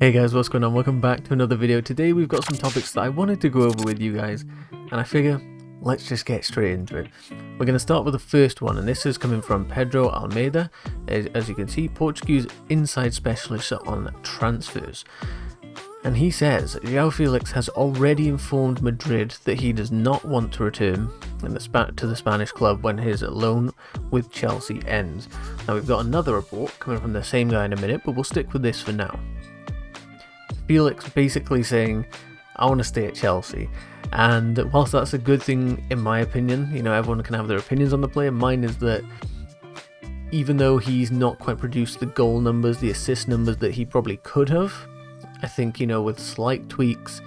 Hey guys, what's going on? Welcome back to another video. Today we've got some topics that I wanted to go over with you guys, and I figure let's just get straight into it. We're going to start with the first one, and this is coming from Pedro Almeida. As you can see, Portuguese inside specialist on transfers. And he says, Joao Felix has already informed Madrid that he does not want to return to the Spanish club when his loan with Chelsea ends. Now we've got another report coming from the same guy in a minute, but we'll stick with this for now. Felix basically saying, I want to stay at Chelsea. And whilst that's a good thing in my opinion, you know, everyone can have their opinions on the player, mine is that even though he's not quite produced the goal numbers, the assist numbers that he probably could have, I think, you know, with slight tweaks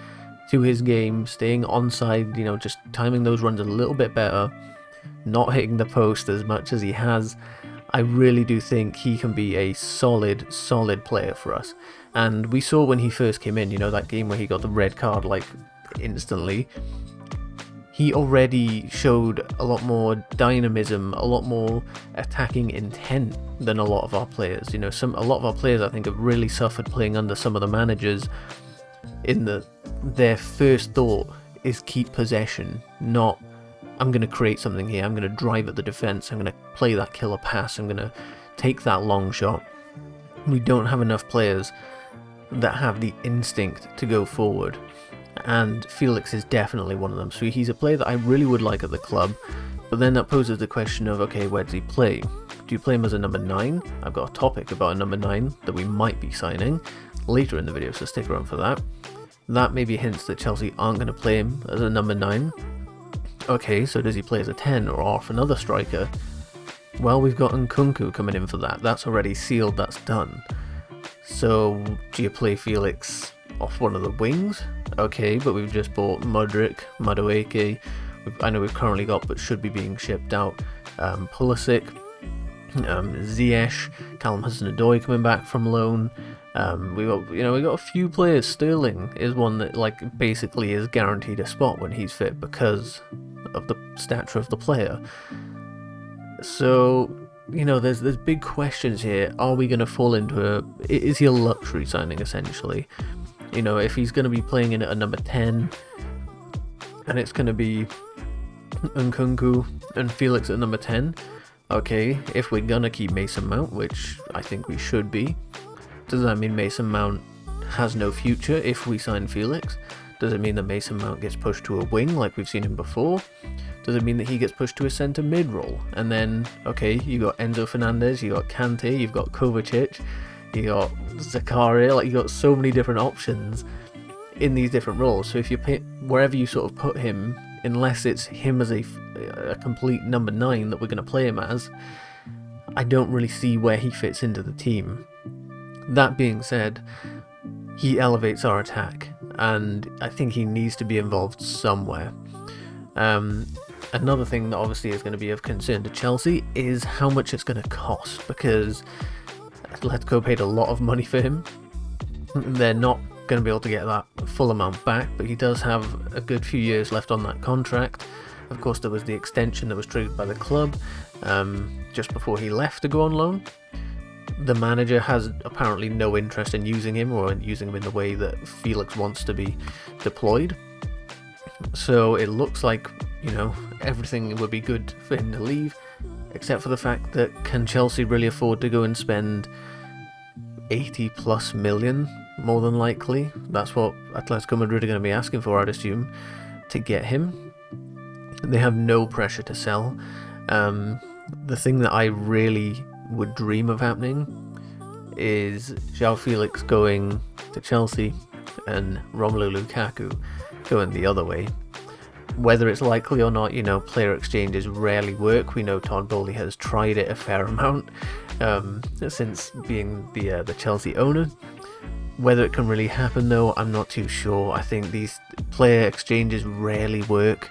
to his game, staying onside, you know, just timing those runs a little bit better, not hitting the post as much as he has, I really do think he can be a solid player for us. And we saw when he first came in, you know, that game where he got the red card like instantly, he already showed a lot more dynamism, a lot more attacking intent than a lot of our players. You know, a lot of our players I think have really suffered playing under some of the managers in their first thought is keep possession, not I'm going to create something here, I'm going to drive at the defence, I'm going to play that killer pass, I'm going to take that long shot. We don't have enough players that have the instinct to go forward, and Felix is definitely one of them. So he's a player that I really would like at the club, but then that poses the question of, okay, where does he play? Do you play him as a number 9? I've got a topic about a number 9 that we might be signing later in the video, so stick around for that. That maybe hints that Chelsea aren't going to play him as a number 9. Okay, so does he play as a 10 or off another striker? Well, we've got Nkunku coming in for that. That's already sealed, that's done. So do you play Felix off one of the wings? Okay, but we've just bought Modric, Madueke, I know we've currently got but should be being shipped out, Pulisic, Ziyech, Callum Hudson-Odoi coming back from loan. We got a few players. Sterling is one that like basically is guaranteed a spot when he's fit because of the stature of the player. So, you know, there's big questions here. Are we going to fall into is he a luxury signing essentially? You know, if he's going to be playing in at a number 10 and it's going to be Nkunku and Felix at number 10, okay, if we're going to keep Mason Mount, which I think we should be, does that mean Mason Mount has no future if we sign Felix? Does it mean that Mason Mount gets pushed to a wing like we've seen him before? Does it mean that he gets pushed to a centre mid role? And then, okay, you got Enzo Fernandez, you got Kante, you've got Kovacic, you got Zakaria, like you got so many different options in these different roles. So if you pick wherever you sort of put him, unless it's him as a complete number 9 that we're going to play him as, I don't really see where he fits into the team. That being said, he elevates our attack, and I think he needs to be involved somewhere. Another thing that obviously is going to be of concern to Chelsea is how much it's going to cost, because Atletico paid a lot of money for him. They're not going to be able to get that full amount back, but he does have a good few years left on that contract. Of course, there was the extension that was triggered by the club just before he left to go on loan. The manager has apparently no interest in using him or using him in the way that Felix wants to be deployed. So it looks like, you know, everything would be good for him to leave, except for the fact that can Chelsea really afford to go and spend 80 plus million, more than likely? That's what Atletico Madrid are going to be asking for, I'd assume, to get him. They have no pressure to sell. The thing that I really would dream of happening is Joao Felix going to Chelsea and Romelu Lukaku going the other way. Whether it's likely or not, you know, player exchanges rarely work. We know Todd Bowley has tried it a fair amount since being the Chelsea owner. Whether it can really happen though, I'm not too sure. I think these player exchanges rarely work,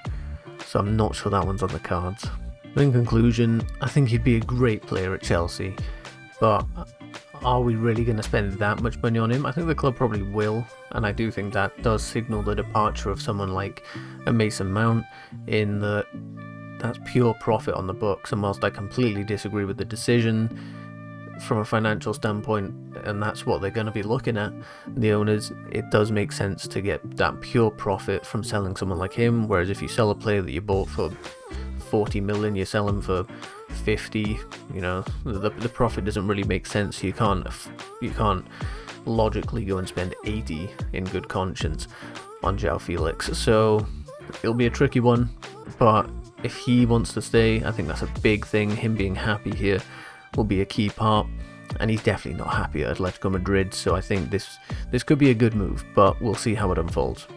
so I'm not sure that one's on the cards. In conclusion, I think he'd be a great player at Chelsea, but are we really going to spend that much money on him? I think the club probably will, and I do think that does signal the departure of someone like a Mason Mount, in that's pure profit on the books. And whilst I completely disagree with the decision, from a financial standpoint, and that's what they're going to be looking at, the owners, it does make sense to get that pure profit from selling someone like him. Whereas if you sell a player that you bought for 40 million, you sell him for 50, you know, the profit doesn't really make sense. You can't logically go and spend 80 in good conscience on Joao Felix. So it'll be a tricky one, but if he wants to stay, I think that's a big thing. Him being happy here will be a key part, and he's definitely not happy at Atletico Madrid, so I think this could be a good move, but we'll see how it unfolds.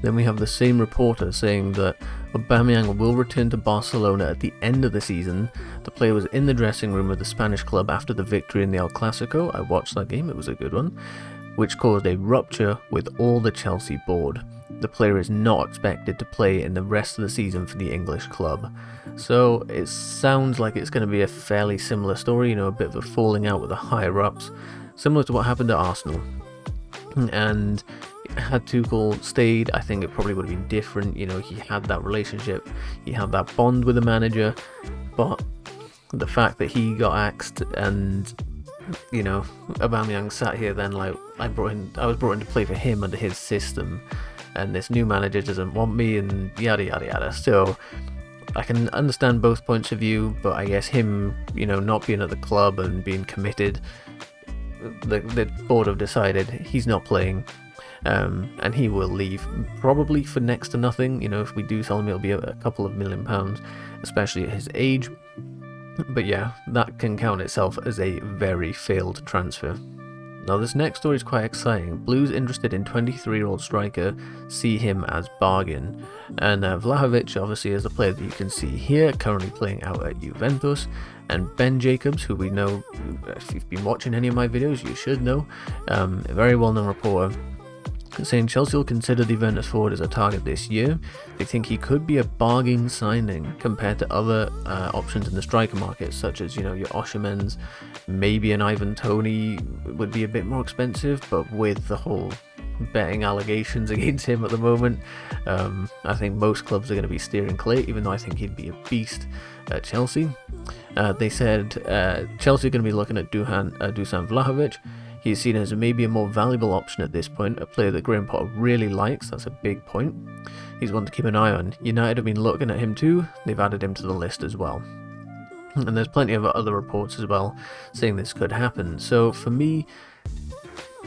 Then we have the same reporter saying that Aubameyang will return to Barcelona at the end of the season. The player was in the dressing room of the Spanish club after the victory in the El Clasico. I watched that game, it was a good one, which caused a rupture with all the Chelsea board. The player is not expected to play in the rest of the season for the English club. So it sounds like it's going to be a fairly similar story, you know, a bit of a falling out with the higher ups, similar to what happened at Arsenal. And had Tuchel stayed, I think it probably would have been different. You know, he had that relationship, he had that bond with the manager, but the fact that he got axed and, you know, Aubameyang sat here then like, I was brought in to play for him under his system, and this new manager doesn't want me, and yada yada yada. So I can understand both points of view, but I guess him, you know, not being at the club and being committed, the board have decided he's not playing, and he will leave, probably for next to nothing. You know, if we do sell him, it'll be a couple of £1 million, especially at his age. But yeah, that can count itself as a very failed transfer. Now this next story is quite exciting. Blues interested in 23-year-old striker see him as bargain. And Vlahovic obviously is the player that you can see here, currently playing out at Juventus. And Ben Jacobs, who we know, if you've been watching any of my videos, you should know, a very well-known reporter, saying Chelsea will consider the Juventus forward as a target this year. They think he could be a bargain signing compared to other options in the striker market, such as, you know, your Osimhen's, maybe an Ivan Toney would be a bit more expensive, but with the whole betting allegations against him at the moment, I think most clubs are going to be steering clear, even though I think he'd be a beast at Chelsea. They said Chelsea are going to be looking at Dusan Vlahovic. He's seen as maybe a more valuable option at this point, a player that Graham Potter really likes. That's a big point. He's one to keep an eye on. United have been looking at him too. They've added him to the list as well. And there's plenty of other reports as well saying this could happen. So for me,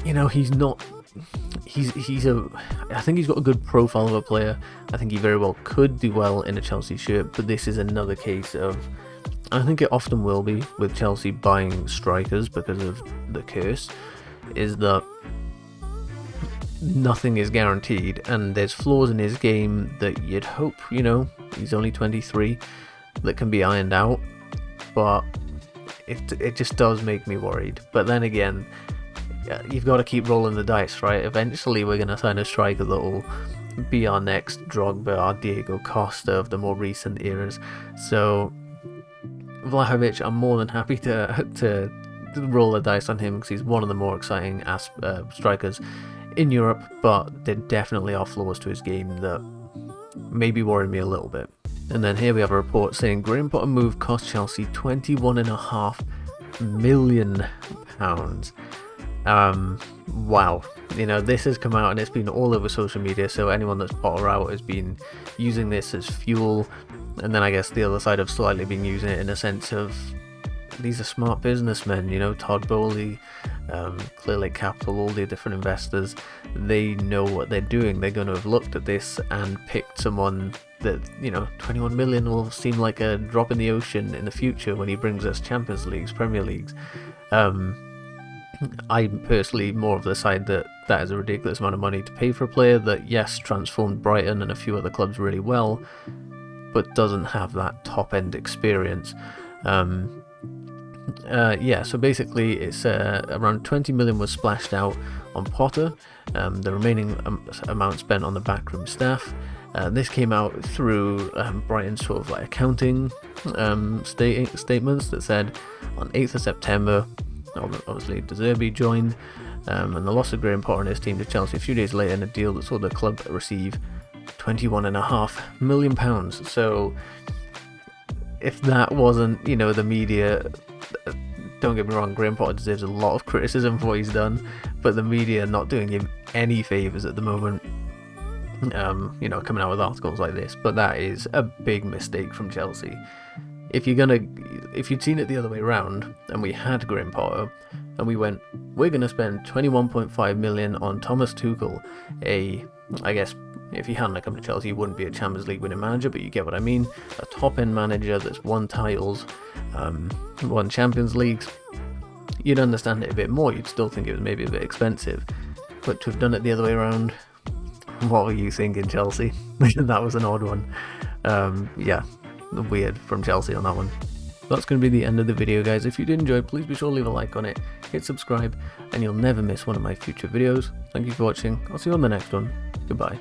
you know, I think he's got a good profile of a player. I think he very well could do well in a Chelsea shirt, but this is another case of, I think it often will be with Chelsea buying strikers because of the curse, is that nothing is guaranteed, and there's flaws in his game that you'd hope, you know, he's only 23, that can be ironed out, but it just does make me worried. But then again, you've got to keep rolling the dice, right? Eventually we're going to sign a striker that will be our next Drogba, our Diego Costa of the more recent eras. So Vlahovic, I'm more than happy to roll the dice on him because he's one of the more exciting strikers in Europe, but there definitely are flaws to his game that maybe worry me a little bit. And then here we have a report saying Graham Potter move cost Chelsea £21.5 million. Wow, you know, this has come out and it's been all over social media, so anyone that's Potter out has been using this as fuel. And then I guess the other side have slightly been using it in a sense of, these are smart businessmen, you know, Todd Bowley, Clear Lake Capital, all the different investors, they know what they're doing. They're going to have looked at this and picked someone that, you know, 21 million will seem like a drop in the ocean in the future when he brings us Champions Leagues, Premier Leagues. I'm personally more of the side that is a ridiculous amount of money to pay for a player that, yes, transformed Brighton and a few other clubs really well, but doesn't have that top-end experience. Yeah, so basically it's around 20 million was splashed out on Potter, the remaining amount spent on the backroom staff. This came out through Brighton's sort of like accounting statements that said on 8th of September, obviously De Zerbi joined, and the loss of Graham Potter and his team to Chelsea a few days later in a deal that saw the club receive £21.5 million. So if that wasn't, you know, the media don't get me wrong, Graham Potter deserves a lot of criticism for what he's done, but the media are not doing him any favours at the moment, you know, coming out with articles like this. But that is a big mistake from Chelsea. If you'd seen it the other way around, and we had Graham Potter, and we went, we're going to spend 21.5 million on Thomas Tuchel, I guess, if he hadn't come to Chelsea, he wouldn't be a Champions League winning manager, but you get what I mean. A top-end manager that's won titles, won Champions Leagues. You'd understand it a bit more. You'd still think it was maybe a bit expensive. But to have done it the other way around, what were you thinking, Chelsea? That was an odd one. Yeah, weird from Chelsea on that one. That's going to be the end of the video, guys. If you did enjoy, please be sure to leave a like on it, hit subscribe, and you'll never miss one of my future videos. Thank you for watching. I'll see you on the next one. Goodbye.